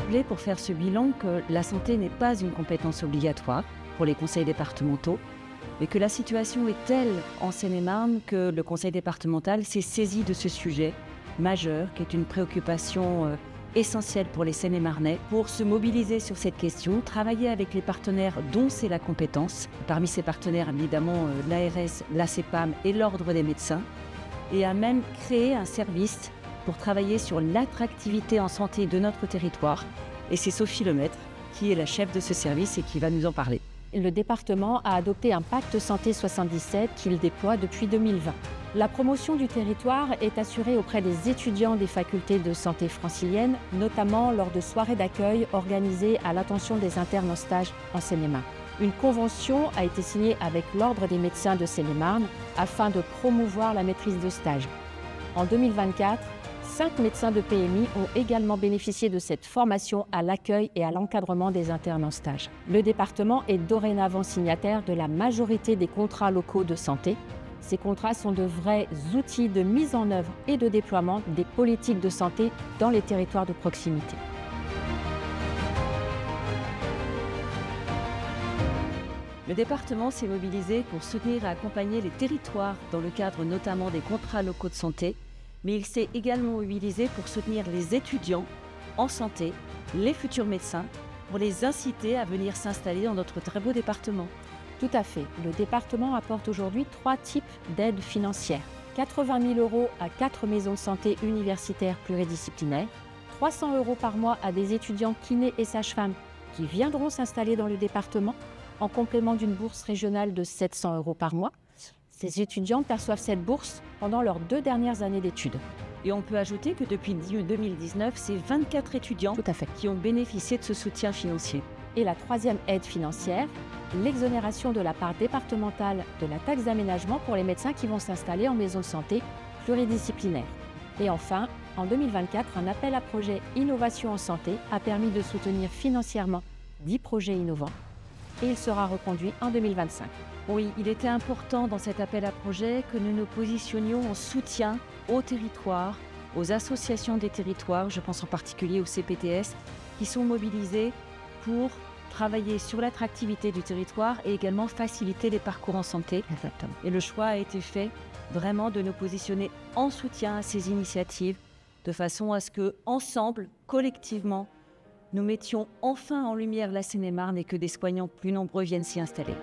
rappeler pour faire ce bilan que la santé n'est pas une compétence obligatoire pour les conseils départementaux, mais que la situation est telle en Seine-et-Marne que le conseil départemental s'est saisi de ce sujet majeur, qui est une préoccupation essentielle pour les Seine-et-Marnais, pour se mobiliser sur cette question, travailler avec les partenaires dont c'est la compétence. Parmi ces partenaires, évidemment, l'ARS, la CEPAM et l'Ordre des médecins, et à même créer un service pour travailler sur l'attractivité en santé de notre territoire. Et c'est Sophie Lemaître qui est la chef de ce service et qui va nous en parler. Le département a adopté un pacte santé 77 qu'il déploie depuis 2020. La promotion du territoire est assurée auprès des étudiants des facultés de santé franciliennes, notamment lors de soirées d'accueil organisées à l'attention des internes en stage en Seine-et-Marne. Une convention a été signée avec l'Ordre des médecins de Seine-et-Marne afin de promouvoir la maîtrise de stage. En 2024, 5 médecins de PMI ont également bénéficié de cette formation à l'accueil et à l'encadrement des internes en stage. Le département est dorénavant signataire de la majorité des contrats locaux de santé. Ces contrats sont de vrais outils de mise en œuvre et de déploiement des politiques de santé dans les territoires de proximité. Le département s'est mobilisé pour soutenir et accompagner les territoires dans le cadre notamment des contrats locaux de santé, mais il s'est également mobilisé pour soutenir les étudiants en santé, les futurs médecins, pour les inciter à venir s'installer dans notre très beau département. Tout à fait. Le département apporte aujourd'hui 3 types d'aides financières. 80 000 € à 4 maisons de santé universitaires pluridisciplinaires, 300 € par mois à des étudiants kinés et sages-femmes qui viendront s'installer dans le département, en complément d'une bourse régionale de 700 € par mois. Ces étudiants perçoivent cette bourse pendant leurs 2 dernières années d'études. Et on peut ajouter que depuis 2019, c'est 24 étudiants qui ont bénéficié de ce soutien financier. Et la 3e aide financière, l'exonération de la part départementale de la taxe d'aménagement pour les médecins qui vont s'installer en maison de santé pluridisciplinaire. Et enfin, en 2024, un appel à projet Innovation en santé a permis de soutenir financièrement 10 projets innovants. Et il sera reconduit en 2025. Oui, il était important dans cet appel à projet que nous nous positionnions en soutien aux territoires, aux associations des territoires, je pense en particulier au CPTS, qui sont mobilisés pour travailler sur l'attractivité du territoire et également faciliter les parcours en santé. Exactement. Et le choix a été fait vraiment de nous positionner en soutien à ces initiatives, de façon à ce que, ensemble, collectivement, nous mettions enfin en lumière la Seine-et-Marne et que des soignants plus nombreux viennent s'y installer.